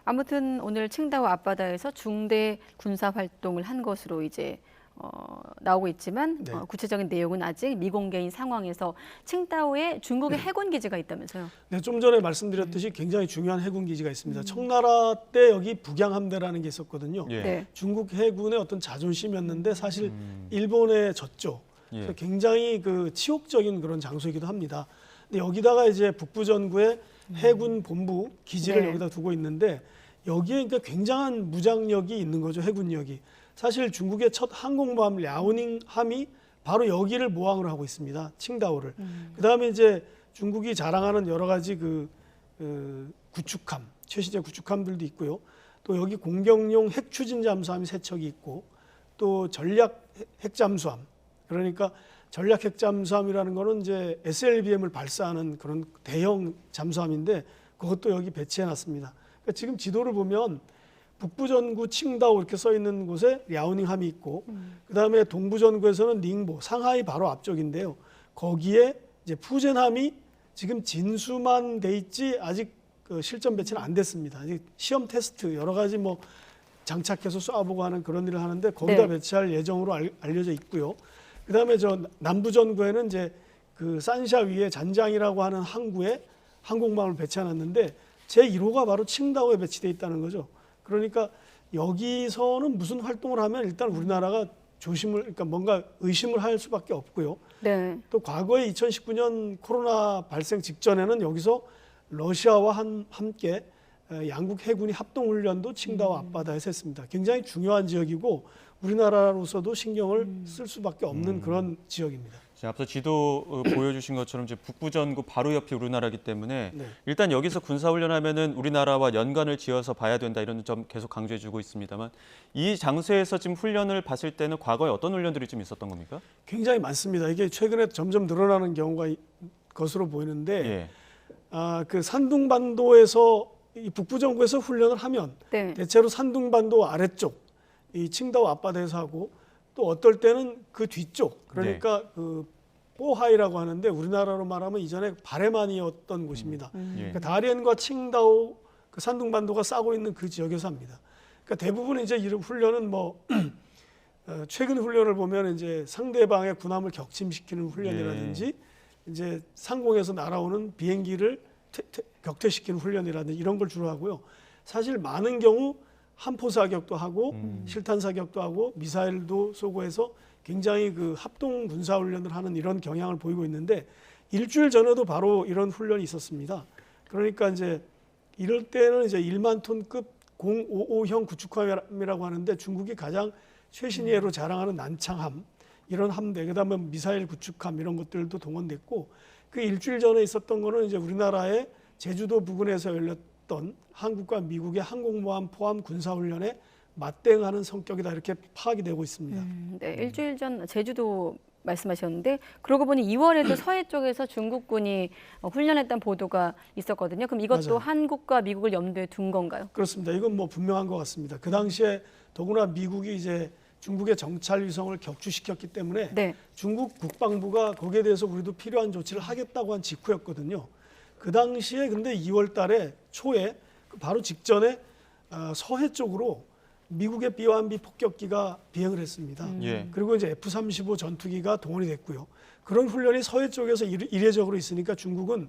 아무튼 오늘 칭다오 앞바다에서 중대 군사 활동을 한 것으로 이제 나오고 있지만 네. 구체적인 내용은 아직 미공개인 상황에서 칭다오에 중국의 해군 기지가 있다면서요? 네, 좀 전에 말씀드렸듯이 굉장히 중요한 해군 기지가 있습니다. 청나라 때 여기 북양함대라는 게 있었거든요. 예. 네. 중국 해군의 어떤 자존심이었는데 사실 일본에 졌죠. 예. 그래서 굉장히 그 치욕적인 그런 장소이기도 합니다. 근데 여기다가 이제 북부전구에 해군 본부 기지를 네. 여기다 두고 있는데 여기에 그러니까 굉장한 무장력이 있는 거죠. 해군력이. 사실 중국의 첫 항공모함 랴오닝함이 바로 여기를 모항으로 하고 있습니다. 칭다오를. 그다음에 이제 중국이 자랑하는 여러 가지 구축함, 최신의 구축함들도 있고요. 또 여기 공격용 핵추진 잠수함이 3척이 있고 또 전략 핵잠수함. 그러니까 전략 핵잠수함이라는 거는 이제 SLBM을 발사하는 그런 대형 잠수함인데 그것도 여기 배치해 놨습니다. 그러니까 지금 지도를 보면 북부전구 칭다오 이렇게 써 있는 곳에 랴오닝함이 있고 그다음에 동부전구에서는 닝보, 상하이 바로 앞쪽인데요. 거기에 이제 푸젠함이 지금 진수만 돼 있지 아직 그 실전 배치는 안 됐습니다. 아직 시험 테스트 여러 가지 뭐 장착해서 쏴보고 하는 그런 일을 하는데 거기다 네. 배치할 예정으로 알려져 있고요. 그다음에 저 남부전구에는 이제 그 산샤 위에 잔장이라고 하는 항구에 항공모함을 배치해놨는데 제 1호가 바로 칭다오에 배치돼 있다는 거죠. 그러니까 여기서는 무슨 활동을 하면 일단 우리나라가 그러니까 뭔가 의심을 할 수밖에 없고요. 네. 또 과거에 2019년 코로나 발생 직전에는 여기서 러시아와 함께 양국 해군이 합동훈련도 칭다오 앞바다에서 했습니다. 굉장히 중요한 지역이고 우리나라로서도 신경을 쓸 수밖에 없는 그런 지역입니다. 앞서 지도 보여주신 것처럼 이제 북부전구 바로 옆이 우리나라이기 때문에 네. 일단 여기서 군사훈련하면은 우리나라와 연관을 지어서 봐야 된다 이런 점 계속 강조해주고 있습니다만 이 장소에서 지금 훈련을 봤을 때는 과거에 어떤 훈련들이 좀 있었던 겁니까? 굉장히 많습니다. 이게 최근에 점점 늘어나는 경우가 것으로 보이는데 예. 그 산둥반도에서 이 북부전구에서 훈련을 하면 네. 대체로 산둥반도 아래쪽 이 칭다오 앞바다에서 하고 또 어떨 때는 그 뒤쪽 그러니까 그 뽀하이라고 하는데 우리나라로 말하면 이전에 바레만이었던 곳입니다. 예. 그러니까 다롄과 칭다오 그 산둥반도가 싸고 있는 그 지역에서 합니다. 그러니까 대부분 이제 이런 훈련은 뭐 최근 훈련을 보면 이제 상대방의 군함을 격침시키는 훈련이라든지 이제 상공에서 날아오는 비행기를 격퇴시키는 훈련이라든지 이런 걸 주로 하고요. 사실 많은 경우 함포 사격도 하고 실탄 사격도 하고 미사일도 쏘고 해서 굉장히 그 합동 군사 훈련을 하는 이런 경향을 보이고 있는데 일주일 전에도 바로 이런 훈련이 있었습니다. 그러니까 이제 이럴 때는 이제 1만 톤급 055형 구축함이라고 하는데 중국이 가장 최신예로 자랑하는 난창함 이런 함대 그다음에 미사일 구축함 이런 것들도 동원됐고 그 일주일 전에 있었던 거는 이제 우리나라의 제주도 부근에서 열렸던 한국과 미국의 항공모함 포함 군사훈련에 맞대응하는 성격이다 이렇게 파악이 되고 있습니다. 네, 일주일 전 제주도 말씀하셨는데 그러고 보니 2월에도 서해 쪽에서 중국군이 훈련했다는 보도가 있었거든요. 그럼 이것도 맞아요. 한국과 미국을 염두에 둔 건가요? 그렇습니다. 이건 뭐 분명한 것 같습니다. 그 당시에 더구나 미국이 이제 중국의 정찰 위성을 격추시켰기 때문에 네. 중국 국방부가 거기에 대해서 우리도 필요한 조치를 하겠다고 한 직후였거든요. 그 당시에 근데 2월 달에 초에 바로 직전에 서해 쪽으로 미국의 B-1B 폭격기가 비행을 했습니다. 예. 그리고 이제 F-35 전투기가 동원이 됐고요. 그런 훈련이 서해 쪽에서 이례적으로 있으니까 중국은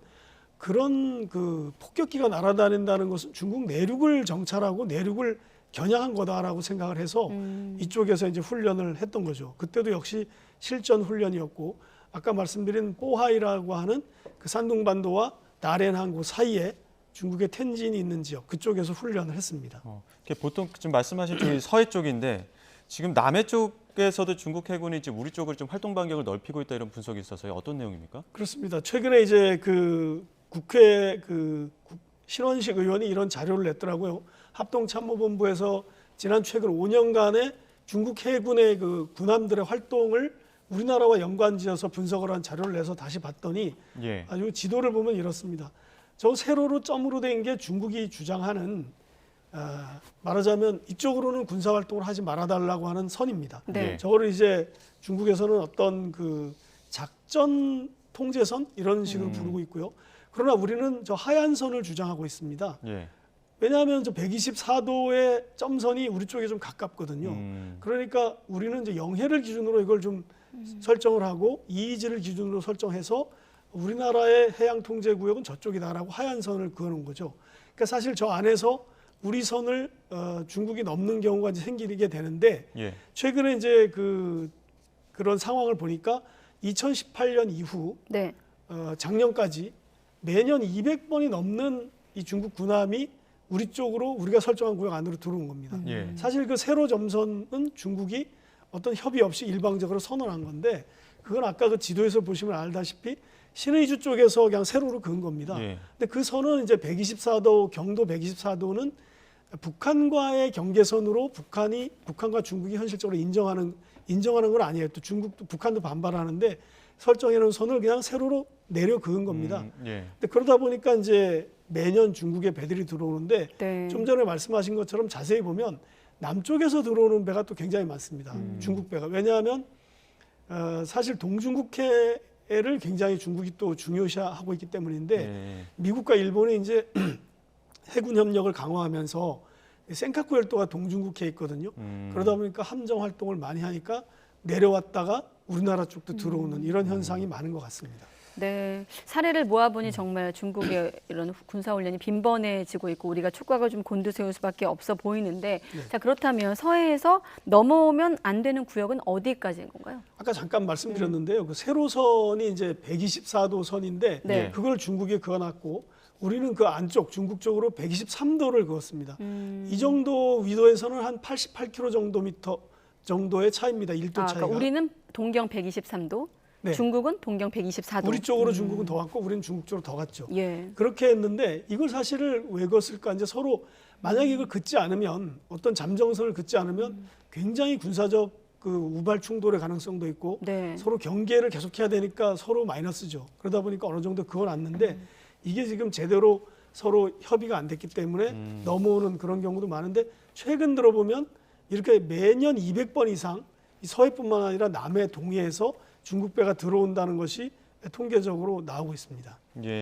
그런 그 폭격기가 날아다닌다는 것은 중국 내륙을 정찰하고 내륙을 겨냥한 거다라고 생각을 해서 이쪽에서 이제 훈련을 했던 거죠. 그때도 역시 실전 훈련이었고 아까 말씀드린 뽀하이라고 하는 그 산둥반도와 나롄 항구 사이에 중국의 텐진이 있는 지역 그쪽에서 훈련을 했습니다. 보통 지금 말씀하신 쪽이 서해 쪽인데 지금 남해 쪽에서도 중국 해군이 이제 우리 쪽을 좀 활동 반경을 넓히고 있다 이런 분석이 있어서요. 어떤 내용입니까? 그렇습니다. 최근에 이제 그 국회 신원식 의원이 이런 자료를 냈더라고요. 합동참모본부에서 지난 최근 5년간의 중국 해군의 그 군함들의 활동을 우리나라와 연관지어서 분석을 한 자료를 내서 다시 봤더니 예. 아주 지도를 보면 이렇습니다. 저 세로로 점으로 된 게 중국이 주장하는 말하자면 이쪽으로는 군사활동을 하지 말아달라고 하는 선입니다. 네. 저거를 이제 중국에서는 어떤 그 작전 통제선 이런 식으로 부르고 있고요. 그러나 우리는 저 하얀 선을 주장하고 있습니다. 예. 왜냐하면 저 124도의 점선이 우리 쪽에 좀 가깝거든요. 그러니까 우리는 이제 영해를 기준으로 이걸 좀 설정을 하고 EEZ를 기준으로 설정해서 우리나라의 해양 통제 구역은 저쪽이다라고 하얀 선을 그어놓은 거죠. 그러니까 사실 저 안에서 우리 선을 중국이 넘는 경우가 이제 생기게 되는데 예. 최근에 이제 그런 상황을 보니까 2018년 이후 네. 작년까지 매년 200번이 넘는 이 중국 군함이 우리 쪽으로 우리가 설정한 구역 안으로 들어온 겁니다. 예. 사실 그 세로 점선은 중국이 어떤 협의 없이 일방적으로 선언한 건데 그건 아까 그 지도에서 보시면 알다시피 신의주 쪽에서 그냥 세로로 그은 겁니다. 예. 근데 그 선은 이제 124도 경도 124도는 북한과의 경계선으로 북한과 중국이 현실적으로 인정하는 건 아니에요. 또 중국도 북한도 반발하는데 설정해 놓은 선을 그냥 세로로 내려 그은 겁니다. 예. 근데 그러다 보니까 이제 매년 중국에 배들이 들어오는데 네. 좀 전에 말씀하신 것처럼 자세히 보면 남쪽에서 들어오는 배가 또 굉장히 많습니다. 중국 배가. 왜냐하면 사실 동중국해를 굉장히 중국이 또 중요시하고 있기 때문인데 예. 미국과 일본이 이제 해군 협력을 강화하면서 센카쿠 열도가 동중국해에 있거든요. 그러다 보니까 함정 활동을 많이 하니까 내려왔다가 우리나라 쪽도 들어오는 이런 현상이 많은 것 같습니다. 네, 사례를 모아보니 정말 중국의 이런 군사훈련이 빈번해지고 있고 우리가 촉각을 좀 곤두세울 수밖에 없어 보이는데 자 그렇다면 서해에서 넘어오면 안 되는 구역은 어디까지인 건가요? 아까 잠깐 말씀드렸는데요. 그 세로선이 이제 124도 선인데 네. 그걸 중국에 그어놨고 우리는 그 안쪽 중국 쪽으로 123도를 그었습니다. 이 정도 위도에서는 한 88km 정도의 차이입니다. 1도 차이가. 그러니까 우리는 동경 123도, 네. 중국은 동경 124도. 우리 쪽으로 중국은 더 갔고 우리는 중국 쪽으로 더 갔죠. 예. 그렇게 했는데 이걸 사실을 왜 걷을까? 이제 서로 만약에 이걸 긋지 않으면 어떤 잠정선을 긋지 않으면 굉장히 군사적 그 우발 충돌의 가능성도 있고 네. 서로 경계를 계속해야 되니까 서로 마이너스죠. 그러다 보니까 어느 정도 그어놨는데 이게 지금 제대로 서로 협의가 안 됐기 때문에 넘어오는 그런 경우도 많은데 최근 들어보면 이렇게 매년 200번 이상 이 서해뿐만 아니라 남해 동해에서 중국 배가 들어온다는 것이 통계적으로 나오고 있습니다. 예.